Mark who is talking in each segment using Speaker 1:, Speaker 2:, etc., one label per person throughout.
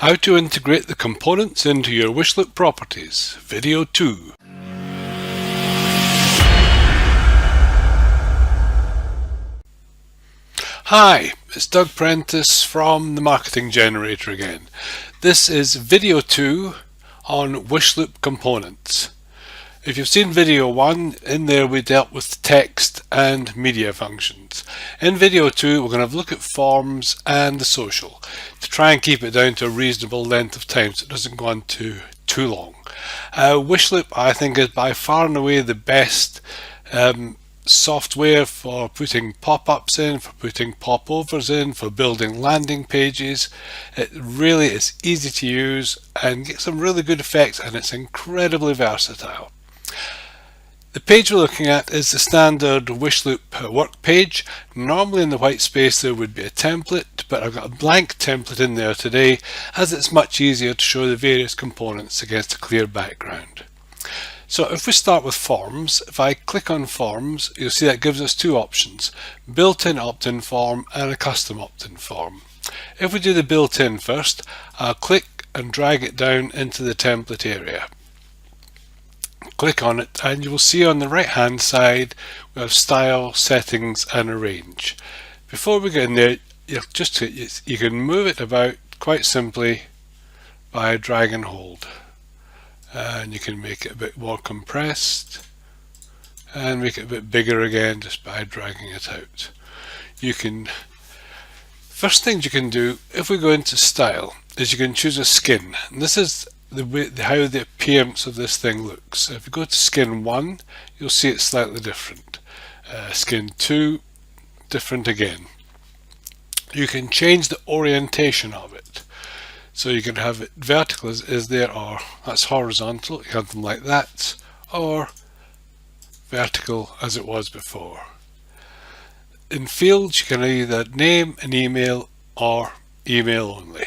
Speaker 1: How to integrate the components into your Wishloop properties, Video 2. Hi, it's Doug Prentice from the Marketing Generator again. This is Video 2 on Wishloop components. If you've seen Video 1, in there we dealt with text and media functions. In Video 2 we're going to have a look at forms and the social to try and keep it down to a reasonable length of time so it doesn't go on too long. Wishloop, I think, is by far and away the best software for putting pop-ups in, for putting popovers in, for building landing pages. It really is easy to use and gets some really good effects, and it's incredibly versatile. The page we're looking at is the standard Wishloop work page. Normally in the white space there would be a template, but I've got a blank template in there today as it's much easier to show the various components against a clear background. So if we start with forms, if I click on forms, you'll see that gives us two options: built-in opt-in form and a custom opt-in form. If we do the built-in first, I'll click and drag it down into the template area. Click on it and you will see on the right hand side we have style, settings and arrange. Before we get in there, you can move it about quite simply by drag and hold, and you can make it a bit more compressed and make it a bit bigger again just by dragging it out. First things you can do, if we go into style, is you can choose a skin, and this is how the appearance of this thing looks. If you go to skin 1, you'll see it's slightly different. Skin 2, different again. You can change the orientation of it. So you can have it vertical as there, or that's horizontal, you have them like that, or vertical as it was before. In fields you can either name an email or email only.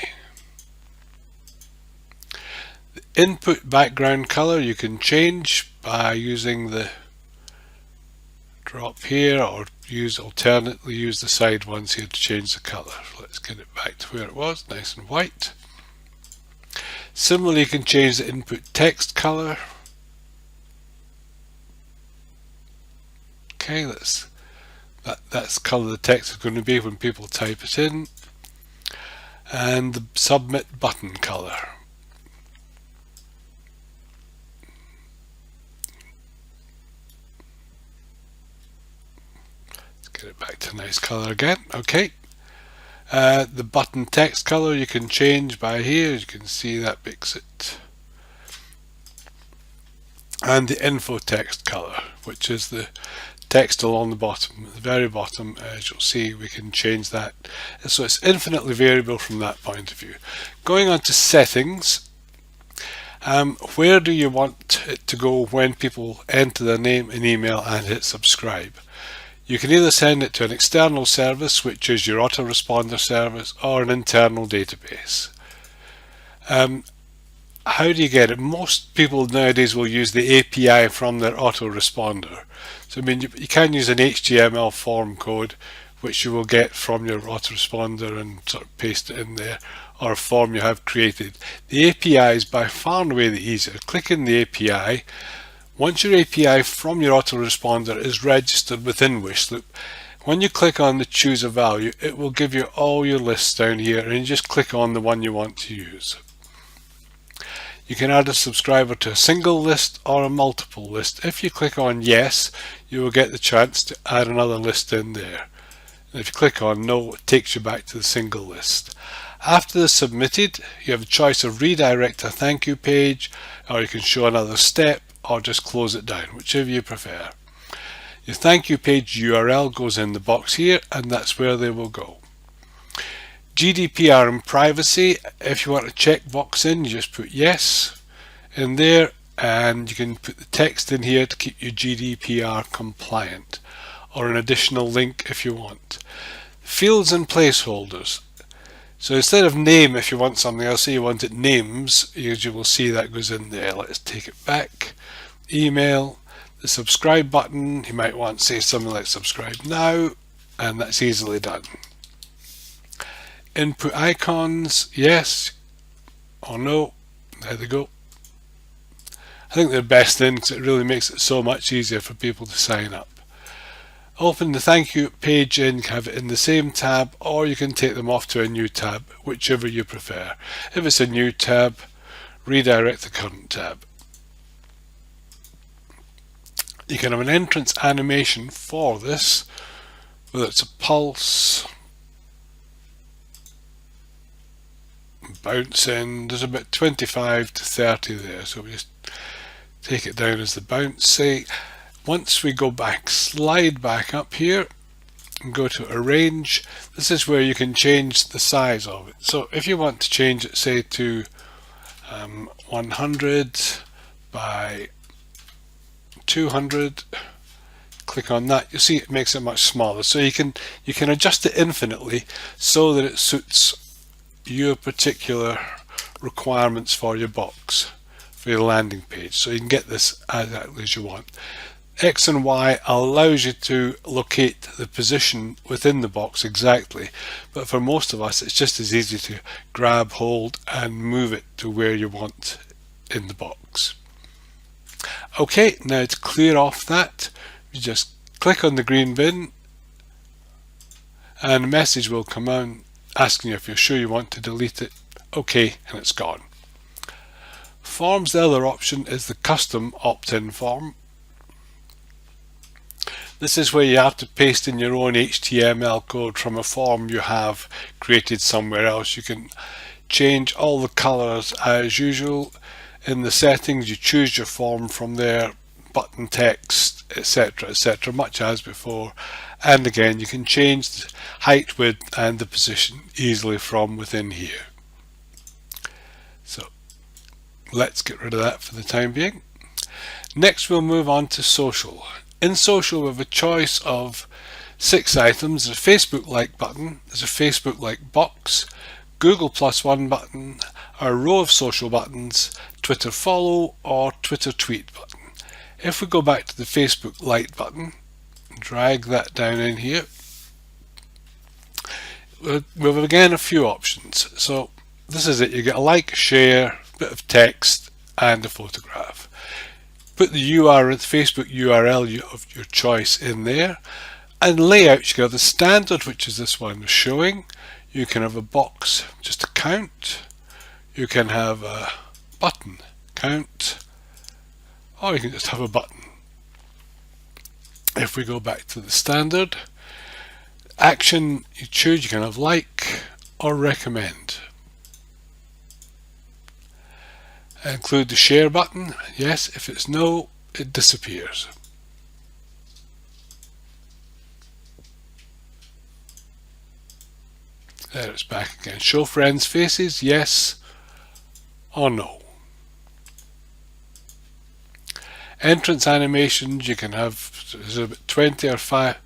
Speaker 1: The input background color you can change by using the drop here, or alternately use the side ones here to change the color. Let's get it back to where it was, nice and white. Similarly, you can change the input text color. Okay, that's the color the text is going to be when people type it in. And the submit button color. Let's get it back to a nice color again. Okay. The button text color you can change by here, as you can see that makes it. And the info text color, which is the text along the bottom, at the very bottom, as you'll see, we can change that. So it's infinitely variable from that point of view. Going on to settings, where do you want it to go when people enter their name and email and hit subscribe? You can either send it to an external service, which is your autoresponder service, or an internal database. How do you get it? Most people nowadays will use the API from their autoresponder. So I mean, you can use an HTML form code, which you will get from your autoresponder and sort of paste it in there, or a form you have created. The API is by far and away the easier. Click in the API. Once your API from your autoresponder is registered within Wishloop, when you click on the choose a value, it will give you all your lists down here, and you just click on the one you want to use. You can add a subscriber to a single list or a multiple list. If you click on yes, you will get the chance to add another list in there. And if you click on no, it takes you back to the single list. After the submitted, you have a choice of redirect to a thank you page, or you can show another step, or just close it down, whichever you prefer. Your thank you page URL goes in the box here, and that's where they will go. GDPR and privacy, if you want a checkbox in, you just put yes in there, and you can put the text in here to keep you GDPR compliant, or an additional link if you want. Fields and placeholders. So instead of name, if you want something else, say you want it names, you will see that goes in there. Let's take it back. Email, the subscribe button, you might want to say something like subscribe now, and that's easily done. Input icons, yes, Oh no, there they go. I think they're best in because it really makes it so much easier for people to sign up. Open the thank you page in, you can have it in the same tab, or you can take them off to a new tab, whichever you prefer. If it's a new tab, redirect the current tab. You can have an entrance animation for this, whether it's a pulse, bounce in. There's about 25 to 30 there, so we just take it down as the bounce say. Once we go back, slide back up here and go to arrange. This is where you can change the size of it. So if you want to change it, say to 100 by 200, click on that, you'll see it makes it much smaller. So you can adjust it infinitely so that it suits your particular requirements for your box, for your landing page. So you can get this exactly as you want. X and Y allows you to locate the position within the box exactly, but for most of us it's just as easy to grab, hold and move it to where you want in the box. Okay, now to clear off that, you just click on the green bin and a message will come on asking you if you're sure you want to delete it. Okay, and it's gone. Forms, the other option is the custom opt-in form. This is where you have to paste in your own HTML code from a form you have created somewhere else. You can change all the colors as usual. In the settings, you choose your form from there, button text, etc., etc., much as before. And again, you can change the height, width, and the position easily from within here. So let's get rid of that for the time being. Next, we'll move on to social. In social, we have a choice of 6 items. There's a Facebook like button, there's a Facebook like box, Google +1 button, a row of social buttons, Twitter follow, or Twitter tweet button. If we go back to the Facebook like button, drag that down in here, we have again a few options. So this is it. You get a like, share, a bit of text, and a photograph. Put the URL, Facebook URL of your choice in there, and layout. You can have the standard, which is this one showing. You can have a box, just a count. You can have a button, count, or you can just have a button. If we go back to the standard, action you choose, you can have like or recommend. Include the share button, yes. If it's no, it disappears. There, it's back again. Show friends faces, yes or no. Entrance animations, you can have, there's about 25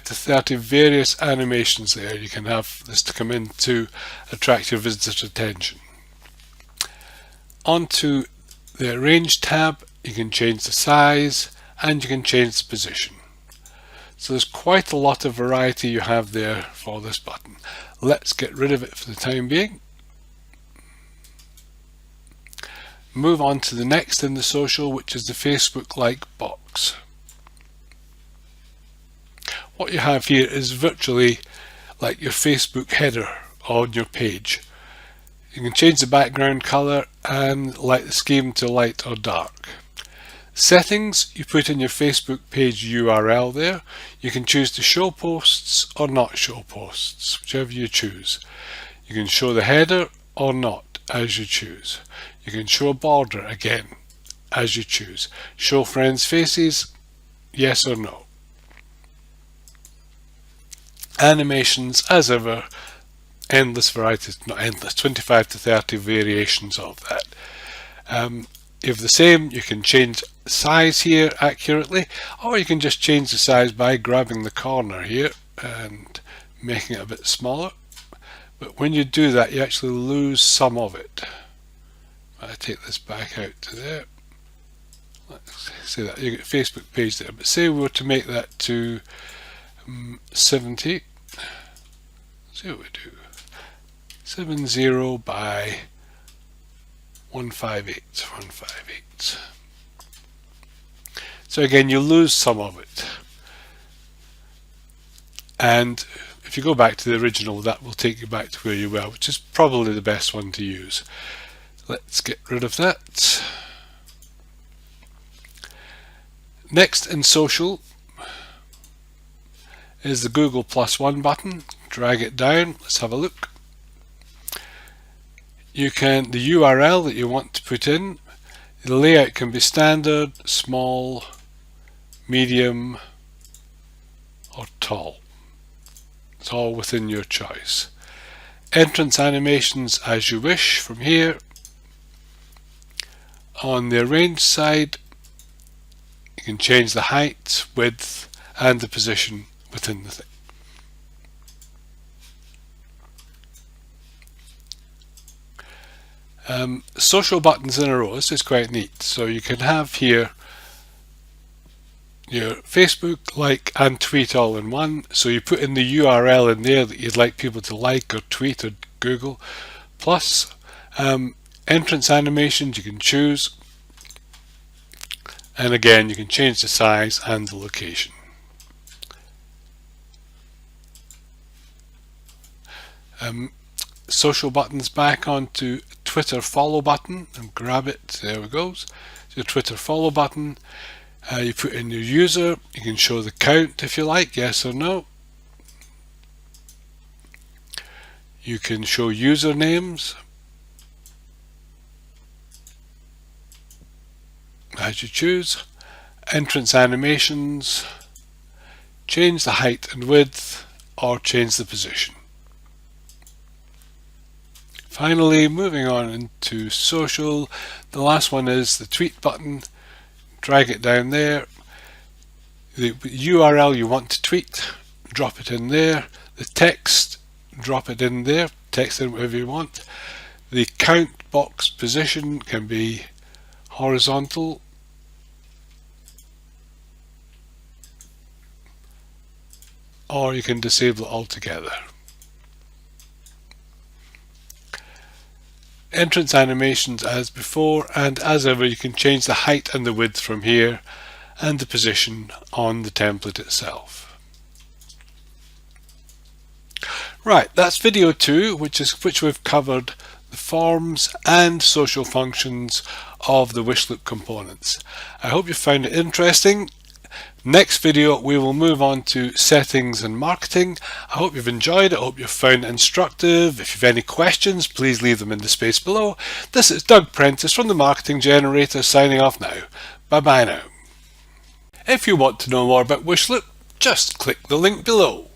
Speaker 1: to 30 various animations there. You can have this to come in to attract your visitor's attention. Onto the Arrange tab, you can change the size and you can change the position. So there's quite a lot of variety you have there for this button. Let's get rid of it for the time being. Move on to the next in the social, which is the Facebook like box. What you have here is virtually like your Facebook header on your page. You can change the background color and light the scheme to light or dark. Settings, you put in your Facebook page URL there. You can choose to show posts or not show posts, whichever you choose. You can show the header or not, as you choose. You can show a border again, as you choose. Show friends' faces, yes or no. Animations, as ever, endless varieties, not endless, 25 to 30 variations of that. If the same, you can change size here accurately, or you can just change the size by grabbing the corner here and making it a bit smaller. But when you do that, you actually lose some of it. I take this back out to there. Let's say that you get a Facebook page there, but say we were to make that to 70. See what we do. 70 by 158, 158. So again, you lose some of it. And if you go back to the original, that will take you back to where you were, which is probably the best one to use. Let's get rid of that. Next in social is the Google +1 button. Drag it down. Let's have a look. You can, the URL that you want to put in, the layout can be standard, small, medium, or tall. It's all within your choice. Entrance animations as you wish from here. On the arrange side, you can change the height, width, and the position within the thing. Social buttons in a row. This is quite neat. So you can have here your Facebook, like, and tweet all in one. So you put in the URL in there that you'd like people to like or tweet or Google. Plus entrance animations you can choose. And again, you can change the size and the location. Social buttons back onto Twitter follow button and grab it. There it goes. Your Twitter follow button. You put in your user. You can show the count if you like, yes or no. You can show usernames as you choose. Entrance animations. Change the height and width or change the position. Finally, moving on into social, the last one is the tweet button. Drag it down there. The URL you want to tweet, drop it in there. The text, drop it in there. Text in whatever you want. The count box position can be horizontal or you can disable it altogether. Entrance animations as before, and as ever you can change the height and the width from here and the position on the template itself. Right, that's video 2, which we've covered the forms and social functions of the Wishloop components. I hope you found it interesting. Next video we will move on to settings and marketing. I hope you've enjoyed it. I hope you've found it instructive. If you've any questions, please leave them in the space below. This is Doug Prentice from the Marketing Generator signing off now. Bye bye now. If you want to know more about Wishloop, just click the link below.